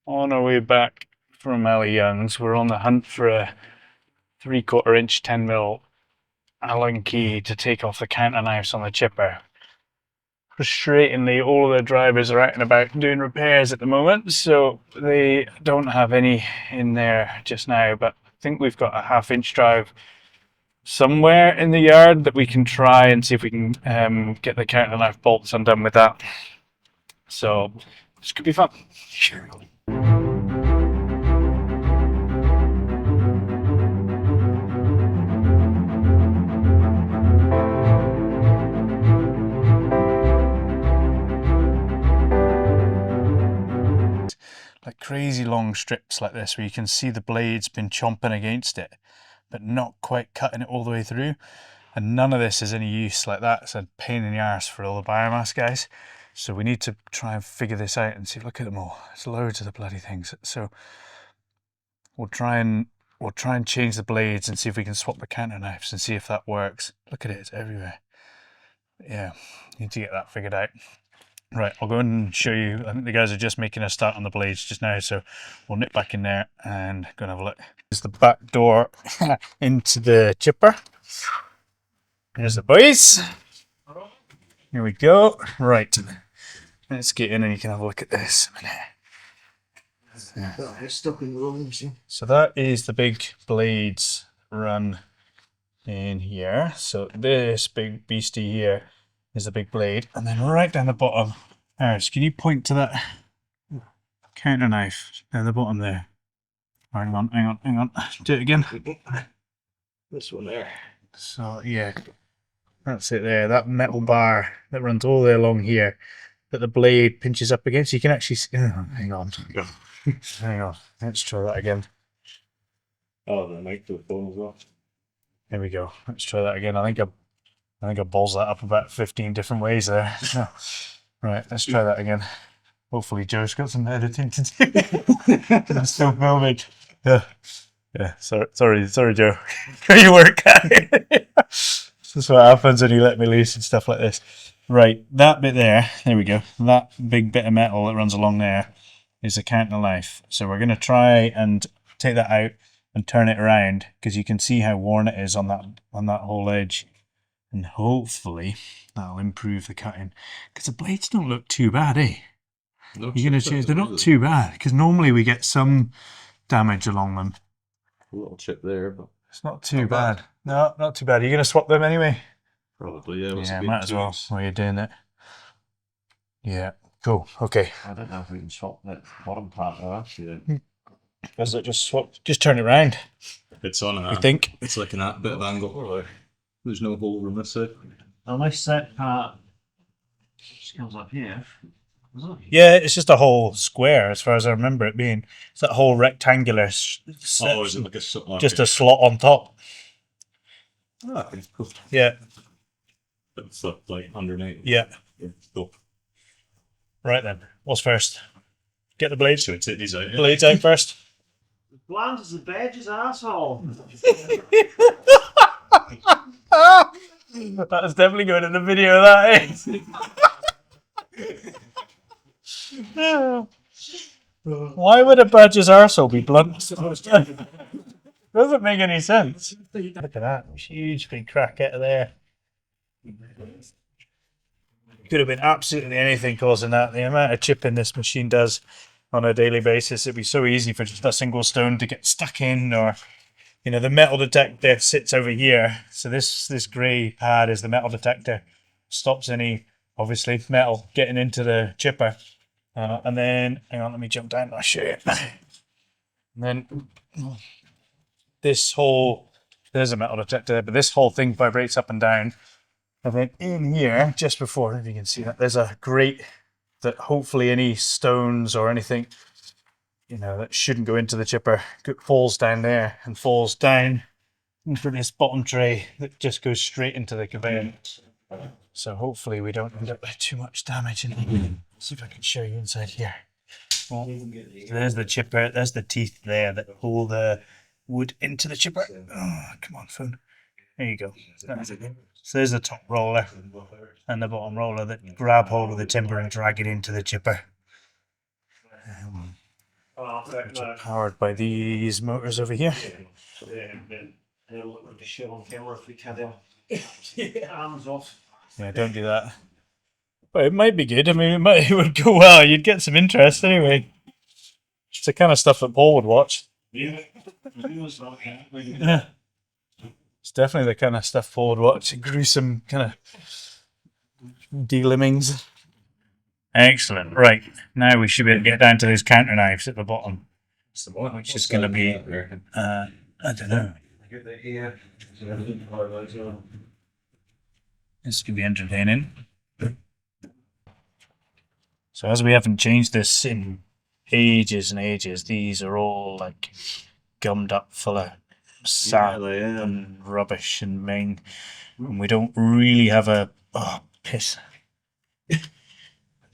On our way back from Ali Young's, we're on the hunt for a 3/4 inch 10mm Allen key to take off the counter knives on the chipper. Frustratingly, all of the drivers are out and about doing repairs at the moment, so they don't have any in there just now, but I think we've got a 1/2 inch drive somewhere in the yard that we can try and see if we can get the counter knife bolts undone with that. So this could be fun. Like crazy long strips like this where you can see the blade's been chomping against it but not quite cutting it all the way through, and none of this is any use. Like that's a pain in the arse for all the biomass guys, so we need to try and figure this out and see. Look at them all, there's loads of the bloody things. So we'll try and change the blades and see if we can swap the counter knives and see if that works. Look at it, it's everywhere. Yeah, need to get that figured out. Right, I'll go and show you. I think the guys are just making a start on the blades just now, so we'll nip back in there and go and have a look. Here's the back door into the chipper. There's the boys. Here we go. Right, let's get in and you can have a look at this a minute. So that is the big blades run in here. So this big beastie here is the big blade, and then right down the bottom, Aris, can you point to that counter knife down the bottom there? Hang on. Do it again. This one there. So yeah, that's it there. That metal bar that runs all the way along here that the blade pinches up against. You can actually see. Oh, hang on. Yeah. Hang on. Let's try that again. Oh, the microphone as well. There we go. Let's try that again. I think I balls that up about 15 different ways there. No. Right, let's try that again. Hopefully Joe's got some editing to do. I'm still filming. Yeah. Sorry, Joe. Got your work out. This is what happens when you let me loose and stuff like this. Right, that bit there we go. That big bit of metal that runs along there is a counter knife. So we're going to try and take that out and turn it around, because you can see how worn it is on that whole edge. And hopefully that'll improve the cutting, because the blades don't look too bad, eh? You're going to change, they're not too bad, because normally we get some damage along them. A little chip there, but it's not too bad. No, not too bad. Are you going to swap them anyway? Probably, yeah. Yeah, might as well while you're doing it. Yeah, cool. Okay. I don't know if we can swap that bottom part though, actually. Does it just swap? Just turn it round. It's on You think? It's like a bit of angle. There's no hole in this side. Unless that part just comes up here. Yeah, it's just a whole square as far as I remember it being. It's that whole rectangular section. Oh, is it like a just a slot on top? Oh, okay, cool. Yeah. It's like underneath. Yeah. Cool. Right then. What's first? Get the blades. So take these out. Yeah. Blades out first. Bland as the badges, asshole. That's definitely going in the video, that is. Why would a badger's arsehole be blunt? Doesn't make any sense. Look at that huge big crack out of there. Could have been absolutely anything causing that. The amount of chipping this machine does on a daily basis, it'd be so easy for just a single stone to get stuck in, or the metal detector sits over here. So this grey pad is the metal detector. Stops any, obviously, metal getting into the chipper. And then, hang on, let me jump down and I'll show you. And then this whole, there's a metal detector there, but this whole thing vibrates up and down. And then in here, just before, if you can see that, there's a grate that hopefully any stones or anything, that shouldn't go into the chipper, falls down there and falls down into this bottom tray that just goes straight into the conveyor. So hopefully we don't end up with too much damage in it. See if I can show you inside here. Well, there's the chipper, there's the teeth there that pull the wood into the chipper. Oh, come on, phone. There you go. So there's the top roller and the bottom roller that grab hold of the timber and drag it into the chipper. which are powered by these motors over here. Look the shit on camera if we had our arms off. Yeah, don't do that. But it might be good. I mean, it would go well. You'd get some interest anyway. It's the kind of stuff that Paul would watch. Yeah. Yeah. It's definitely the kind of stuff Paul would watch. Gruesome kind of delimbings. Excellent. Right. Now we should be able to get down to those counter knives at the bottom. Which is going to be, I don't know. This could be entertaining. So as we haven't changed this in ages and ages, these are all like gummed up full of sap and rubbish and ming. And we don't really have a... Oh, piss.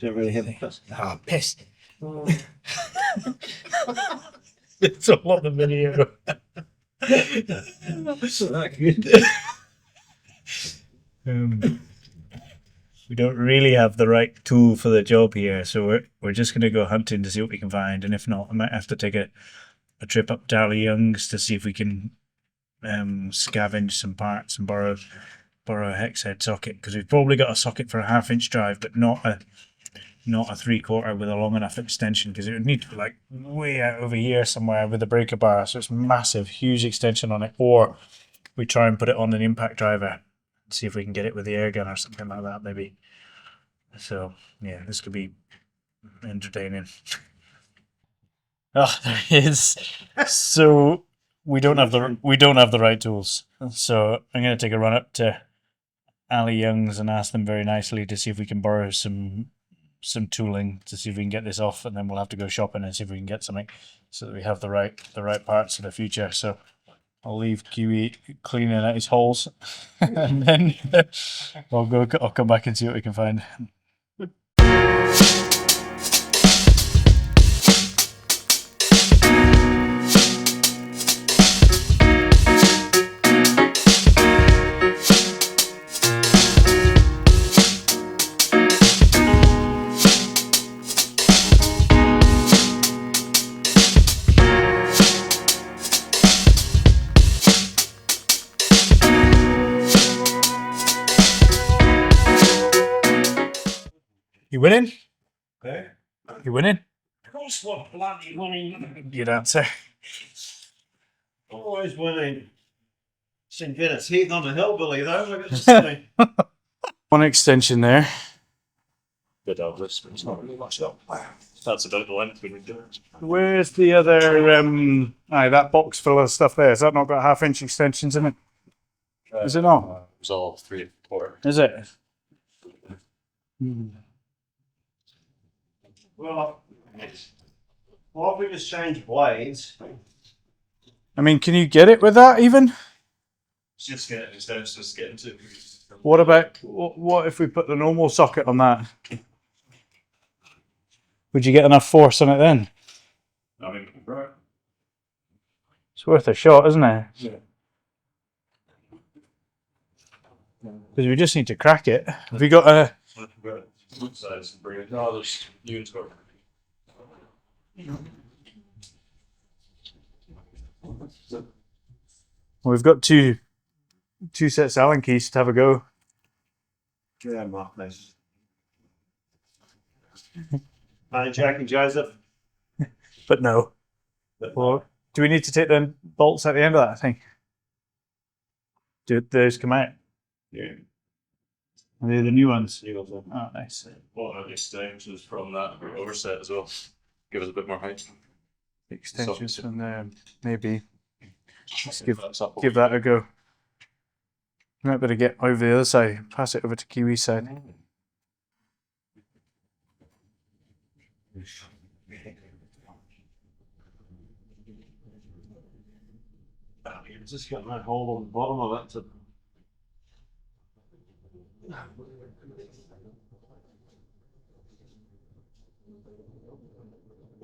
Don't really have a piss. Oh, piss. It's all on the video. That's not good. We don't really have the right tool for the job here, so we're just going to go hunting to see what we can find, and if not, I might have to take a trip up to Ali Young's to see if we can scavenge some parts and borrow a hex head socket, because we've probably got a socket for a 1/2 drive, but not a 3/4 with a long enough extension, because it would need to be like way out over here somewhere with a breaker bar, so it's massive, huge extension on it, or we try and put it on an impact driver and see if we can get it with the air gun or something like that maybe. So yeah, this could be entertaining. Oh, there it is. So we don't have the right tools, so I'm going to take a run up to Ali Young's and ask them very nicely to see if we can borrow some tooling to see if we can get this off, and then we'll have to go shopping and see if we can get something so that we have the right parts for the future. So I'll leave Kiwi cleaning out his holes and then I'll come back and see what we can find. You winning? Okay. You winning? Of course, what bloody winning. Good answer. Always winning. Seen Venice Heath on a hillbilly though, I got to say. One extension there. Bit of this, but it's not really much up. That's about the length we would do it. Where's the other that box full of stuff there? Has that not got 1/2 extensions in it? Is it not? It was all 3/4. Is it? Well, if we just change blades, I mean, can you get it with that even? It's just getting it's just getting to. What about what if we put the normal socket on that? Would you get enough force on it then? I mean, right. It's worth a shot, isn't it? Yeah. Because we just need to crack it. Have we got a... Size and bring it. No, there's units for. We've got two sets of Allen keys to have a go. yeah, Mark, nice. Hi, Jack and Joseph. But no. Well, do we need to take the bolts at the end of that thing? Do those come out? Yeah. Are they the new ones? You got Oh, nice. one of the extensions from that overset as well. Give us a bit more height. Extensions from there, maybe. Let's Give that give that a go. We might better get over the other side, pass it over to Kiwi's side. Just got that hole on the bottom of it to.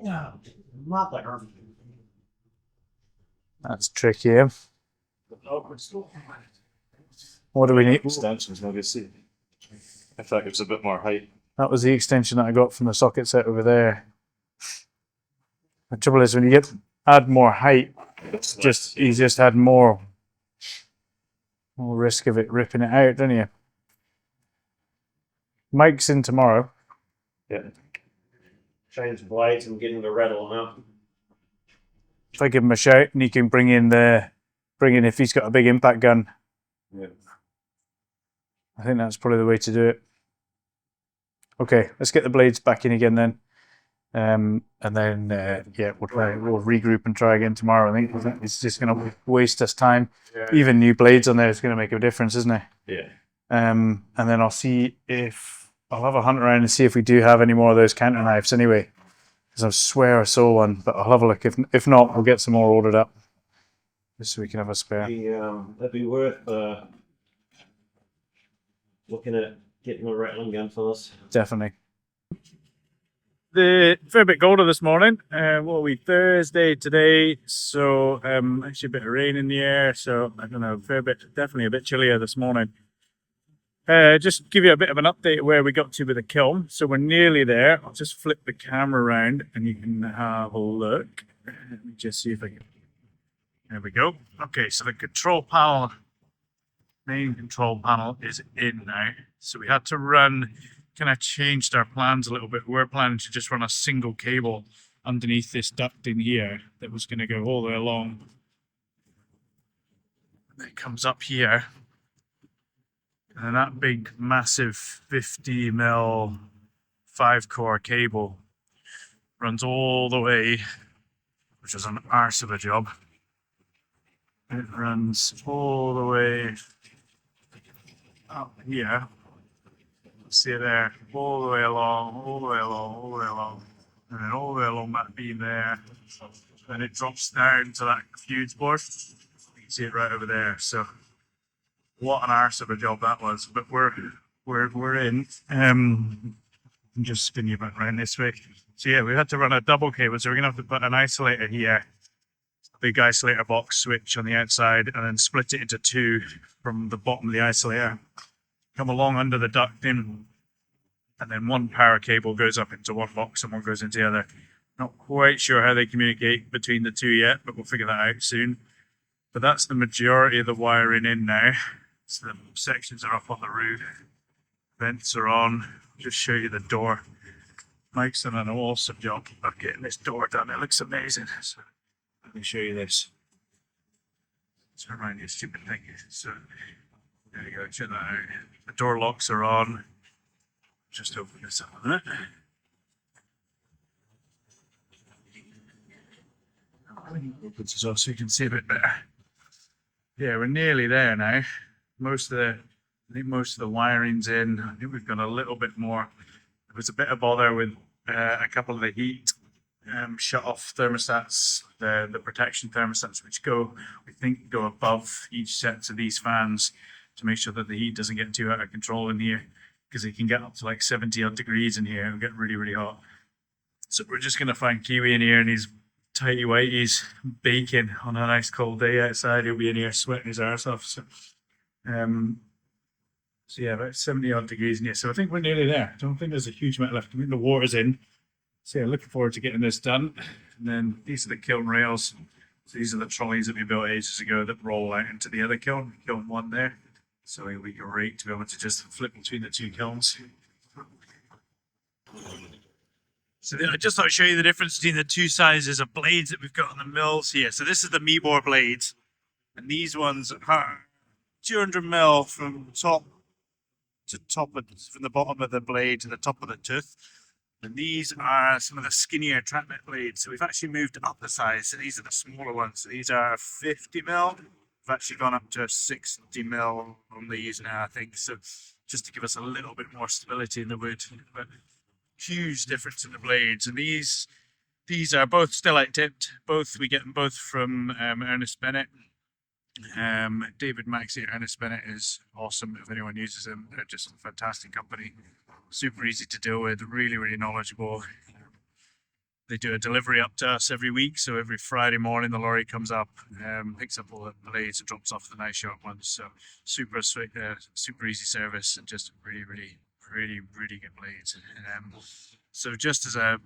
Yeah, mother. That's tricky. Yeah? What do we need? Extensions, maybe see. If that gives a bit more height. That was the extension that I got from the socket set over there. The trouble is when you add more height, it's just you just had more risk of it ripping it out, don't you? Mike's in tomorrow. Yeah. Change blades and get him to rattle them out. If I give him a shout and he can bring in if he's got a big impact gun. Yeah. I think that's probably the way to do it. Okay, let's get the blades back in again then. And then we'll regroup and try again tomorrow. I think it's just going to waste us time. Yeah. Even new blades on there is going to make a difference, isn't it? Yeah. And then I'll see if I'll have a hunt around and see if we do have any more of those counter knives anyway. Because I swear I saw one, but I'll have a look. If not, we'll get some more ordered up, just so we can have a spare. That'd be worth looking at getting a rattling gun for this. Definitely. The fair bit colder this morning. Thursday today, so actually a bit of rain in the air, so I don't know, definitely a bit chillier this morning. Just give you a bit of an update where we got to with the kiln. So we're nearly there. I'll just flip the camera around and you can have a look. Let me just see if I can. There we go. Okay, so the main control panel is in now. So we had to kind of changed our plans a little bit. We're planning to just run a single cable underneath this duct in here that was going to go all the way along. And it comes up here. And that big, massive 50mm 5-core cable runs all the way, which is an arse of a job. It runs all the way up here. See it there, all the way along, all the way along, all the way along, and then all the way along that beam there. Then it drops down to that fuse board. You can see it right over there. So what an arse of a job that was. But we're in. Just spin you back around this way. So yeah, we had to run a double cable. So we're gonna have to put an isolator here, a big isolator box switch on the outside, and then split it into two from the bottom of the isolator. Come along under the duct in, and then one power cable goes up into one box and one goes into the other. Not quite sure how they communicate between the two yet, but we'll figure that out soon. But that's the majority of the wiring in now. So the sections are up on the roof. Vents are on. I'll just show you the door. Mike's done an awesome job of getting this door done. It looks amazing. So let me show you this. Turn around, you stupid thing. So there you go, check that out. The door locks are on. Just open this up a minute. Opens this up so you can see a bit better. Yeah, we're nearly there now. I think most of the wiring's in. I think we've got a little bit more. There was a bit of bother with a couple of the heat shut off thermostats, the protection thermostats, which we think go above each set of these fans, to make sure that the heat doesn't get too out of control in here, because it can get up to like 70 odd degrees in here and get really, really hot. So we're just going to find Kiwi in here, and he's tighty whities baking on a nice cold day outside. He'll be in here sweating his arse off. So yeah, about 70 odd degrees in here. So I think we're nearly there. I don't think there's a huge amount left. I think the water's in. So yeah, looking forward to getting this done. And then these are the kiln rails. So these are the trolleys that we built ages ago that roll out into the other kiln, kiln one there. So it'll be great to be able to just flip between the two kilns. So I just thought I'd show you the difference between the two sizes of blades that we've got on the mills here. So this is the Mebor blades, and these ones are 200mm from from the bottom of the blade to the top of the tooth. And these are some of the skinnier trap net blades. So we've actually moved up the size. So these are the smaller ones. So these are 50mm. We've actually gone up to 60mm on these now, I think. So just to give us a little bit more stability in the wood. But huge difference in the blades. And these are both stellite tipped. We get them both from Ernest Bennett. David Maxey at Ernest Bennett is awesome. If anyone uses them, they're just a fantastic company. Super easy to deal with, really, really knowledgeable. They do a delivery up to us every week, so every Friday morning the lorry comes up, picks up all the blades and drops off the nice sharp ones. So super sweet, super easy service, and just really, really, really, really good blades. So just as a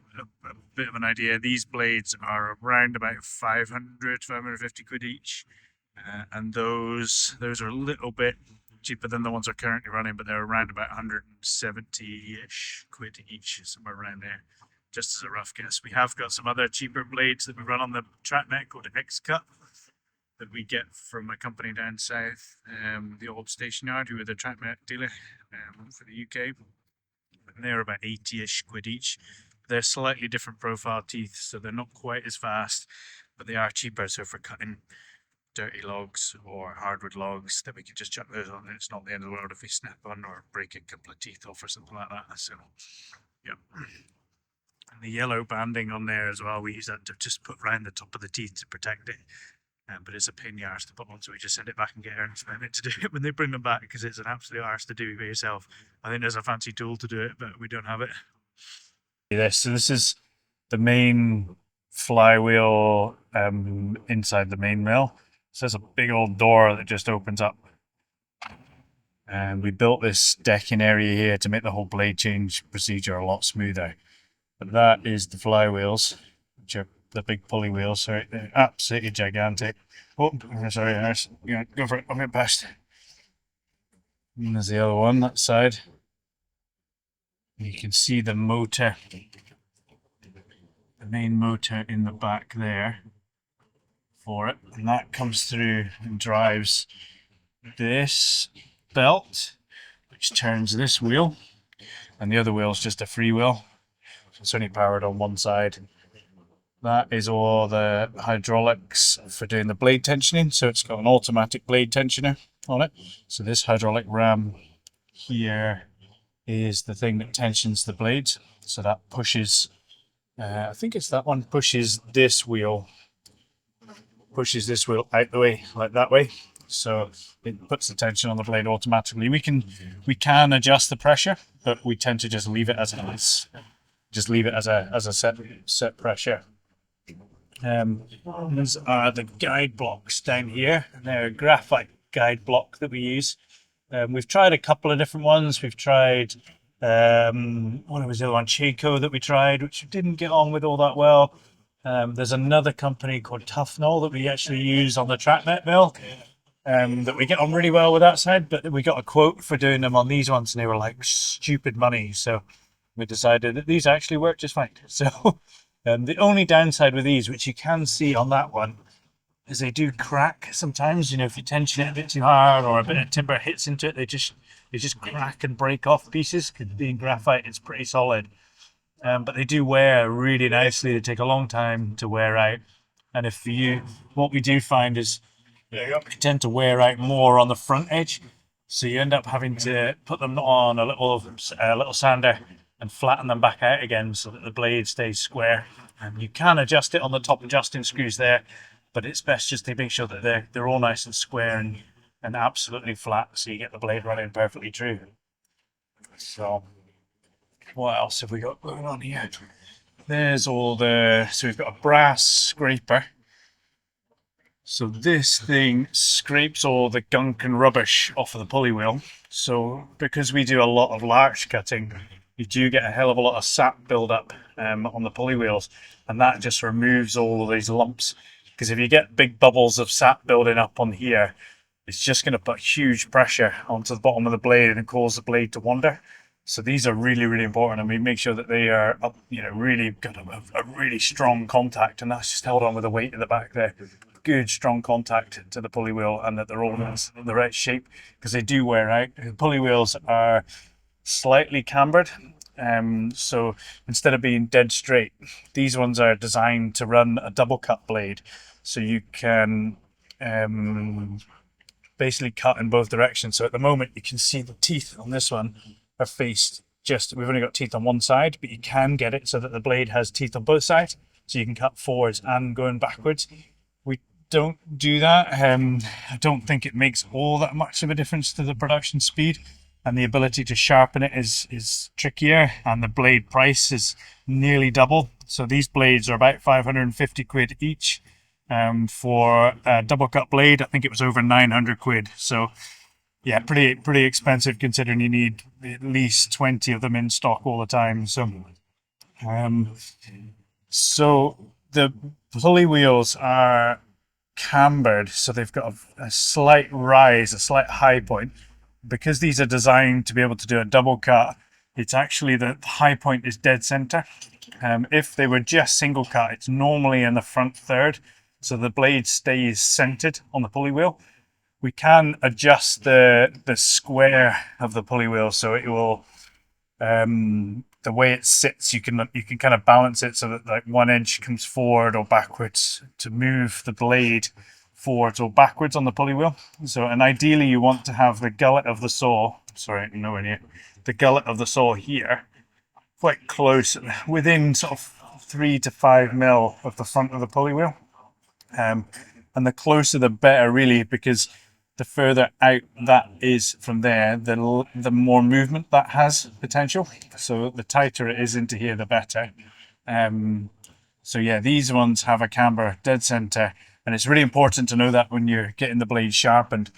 bit of an idea, these blades are around about 500, 550 quid each. And those are a little bit cheaper than the ones we're currently running, but they're around about 170-ish quid each, somewhere around there. Just as a rough guess. We have got some other cheaper blades that we run on the TrackNet called X-Cut that we get from a company down south, the old station yard, who are the TrackNet dealer for the UK. And they're about 80-ish quid each. They're slightly different profile teeth, so they're not quite as fast, but they are cheaper. So for cutting dirty logs or hardwood logs, that we can just chuck those on, and it's not the end of the world if we snap on or break a couple of teeth off or something like that. So, yeah. And the yellow banding on there as well, we use that to just put around the top of the teeth to protect it. But it's a pain in the arse to put on, so we just send it back and get Ernst to do it when they bring them back, because it's an absolute arse to do by yourself. I think there's a fancy tool to do it, but we don't have it. So this is the main flywheel inside the main mill. So there's a big old door that just opens up. And we built this decking area here to make the whole blade change procedure a lot smoother. But that is the flywheels, which are the big pulley wheels. Sorry, they're absolutely gigantic. Oh, sorry, go for it. I'll get past. And there's the other one, that side. You can see the motor, the main motor in the back there for it. And that comes through and drives this belt, which turns this wheel. And the other wheel is just a free wheel. It's only powered on one side. That is all the hydraulics for doing the blade tensioning. So it's got an automatic blade tensioner on it. So this hydraulic ram here is the thing that tensions the blades. So that pushes, I think it's that one, pushes this wheel out the way, like that way. So it puts the tension on the blade automatically. We can adjust the pressure, but we tend to just leave it as it is. Just leave it as a set pressure. These are the guide blocks down here. They're a graphite guide block that we use. We've tried a couple of different ones. We've tried one was the other one, Chaco, that we tried, which didn't get on with all that well. There's another company called Tufnell that we actually use on the TrackNet mill. That we get on really well with that side, but we got a quote for doing them on these ones, and they were like stupid money. So we decided that these actually work just fine. So the only downside with these, which you can see on that one, is they do crack sometimes. You know, if you tension it a bit too hard or a bit of timber hits into it, they just crack and break off pieces. Because being graphite, it's pretty solid. But they do wear really nicely. They take a long time to wear out. And what we do find is they tend to wear out more on the front edge. So you end up having to put them on a little sander and flatten them back out again so that the blade stays square. And you can adjust it on the top adjusting screws there, but it's best just to make sure that they're all nice and square and absolutely flat, so you get the blade running perfectly true. So what else have we got going on here? There's so we've got a brass scraper. So this thing scrapes all the gunk and rubbish off of the pulley wheel. So because we do a lot of larch cutting, you do get a hell of a lot of sap build up on the pulley wheels, and that just removes all of these lumps. Because if you get big bubbles of sap building up on here, it's just going to put huge pressure onto the bottom of the blade and cause the blade to wander. So these are really, really important, and we make sure that they are up, really got a really strong contact, and that's just held on with the weight at the back there. Good strong contact to the pulley wheel, and that they're all in the right shape, because they do wear out. The pulley wheels are slightly cambered, so instead of being dead straight, these ones are designed to run a double cut blade, so you can basically cut in both directions. So at the moment you can see the teeth on this one are faced we've only got teeth on one side, but you can get it so that the blade has teeth on both sides, so you can cut forwards and going backwards. We don't do that. I don't think it makes all that much of a difference to the production speed, and the ability to sharpen it is trickier, and the blade price is nearly double. So these blades are about 550 quid each. For a double cut blade, I think it was over 900 quid. So yeah, pretty expensive, considering you need at least 20 of them in stock all the time. So So the pulley wheels are cambered, so they've got a slight rise, a slight high point. Because these are designed to be able to do a double cut, it's actually the high point is dead center. If they were just single cut, it's normally in the front third, so the blade stays centered on the pulley wheel. We can adjust the square of the pulley wheel so it will the way it sits, you can kind of balance it so that like 1 inch comes forward or backwards to move the blade forwards or backwards on the pulley wheel. So, and ideally you want to have the gullet of the saw, sorry, nowhere near, the gullet of the saw here, quite close, within sort of 3 to 5 mil of the front of the pulley wheel. And the closer the better, really, because the further out that is from there, the more movement that has potential. So the tighter it is into here, the better. So yeah, these ones have a camber dead center. And it's really important to know that when you're getting the blade sharpened,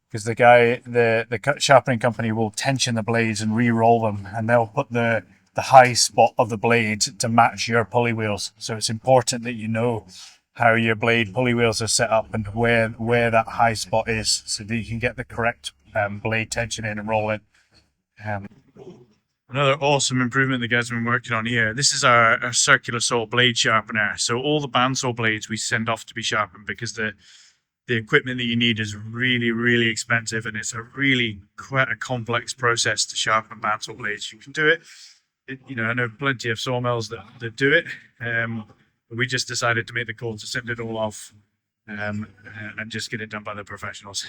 because the sharpening company will tension the blades and re-roll them, and they'll put the high spot of the blade to match your pulley wheels. So it's important that you know how your blade pulley wheels are set up and where that high spot is, so that you can get the correct blade tension in and roll in. Another awesome improvement the guys have been working on here. This is our circular saw blade sharpener. So all the bandsaw blades we send off to be sharpened, because the equipment that you need is really, really expensive, and it's quite a complex process to sharpen bandsaw blades. You can do it. I know plenty of sawmills that do it. But we just decided to make the call to send it all off and just get it done by the professionals.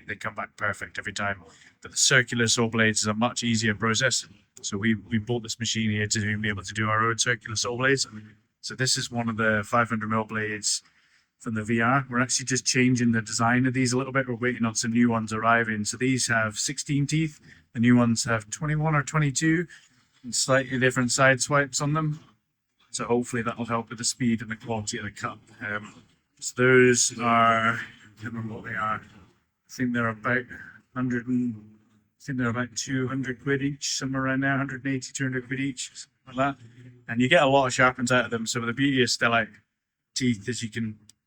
They come back perfect every time. But the circular saw blades is a much easier process. So we bought this machine here to be able to do our own circular saw blades. So this is one of the 500mm blades from the VR. We're actually just changing the design of these a little bit. We're waiting on some new ones arriving. So these have 16 teeth. The new ones have 21 or 22 and slightly different side swipes on them. So hopefully that will help with the speed and the quality of the cut. So those are, I can't remember what they are. I think they're about 200 quid each, somewhere around there, 180, 200 quid each, something like that. And you get a lot of sharpens out of them. So the beauty of stellite teeth is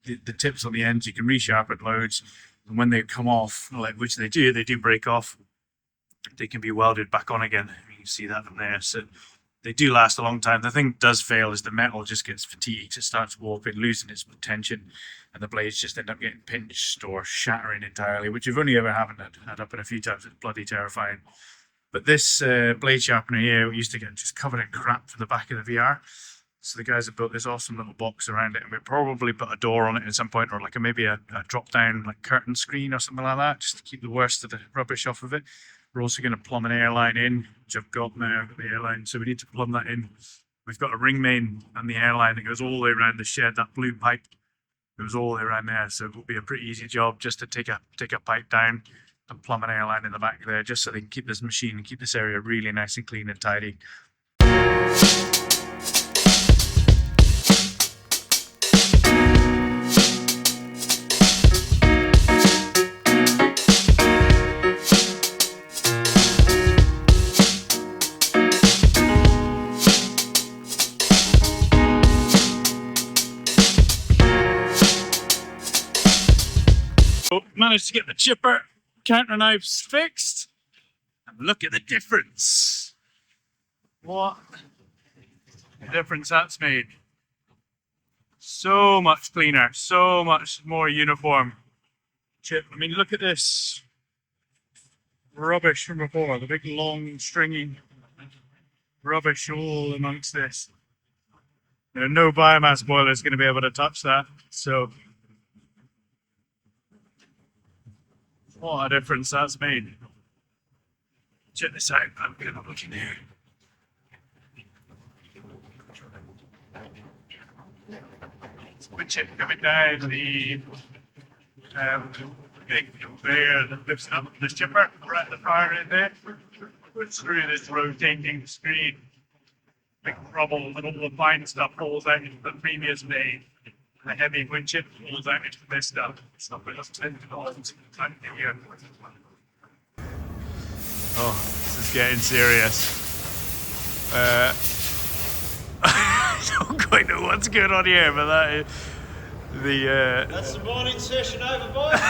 the tips on the ends, you can resharpen loads. And when they come off, which they do break off, they can be welded back on again. You can see that from there. So they do last a long time. The thing does fail is the metal just gets fatigued. It starts warping, losing its tension, and the blades just end up getting pinched or shattering entirely, which you've only ever had happen a few times. It's bloody terrifying. But this blade sharpener here, we used to get just covered in crap for the back of the VR. So the guys have built this awesome little box around it, and we probably put a door on it at some point, or like maybe a drop-down like curtain screen or something like that, just to keep the worst of the rubbish off of it. We're also going to plumb an airline in, which I've got now. I've got the airline, so we need to plumb that in. We've got a ring main and the airline that goes all the way around the shed. That blue pipe goes all the way around there, so it will be a pretty easy job just to take a pipe down and plumb an airline in the back there, just so they can keep this machine and keep this area really nice and clean and tidy. Managed to get the chipper counter knives fixed, and look at the difference. What a difference that's made. So much cleaner, so much more uniform chip. I mean, look at this rubbish from before, the big long stringy rubbish all amongst this. No biomass boiler is going to be able to touch that, so what a difference that's made. Check this out. I'm going to look in here. Wood chip coming down the big conveyor that lifts up the chipper right at the far end there. Put through this rotating screen. Big rubble and all the fine stuff falls out into the previous bay. The heavy wood chip falls out into this stuff. Oh, this is getting serious. I don't quite know what's going on here, but that is the That's the morning session over, boys.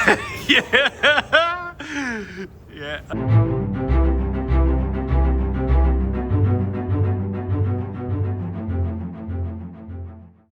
yeah. Yeah.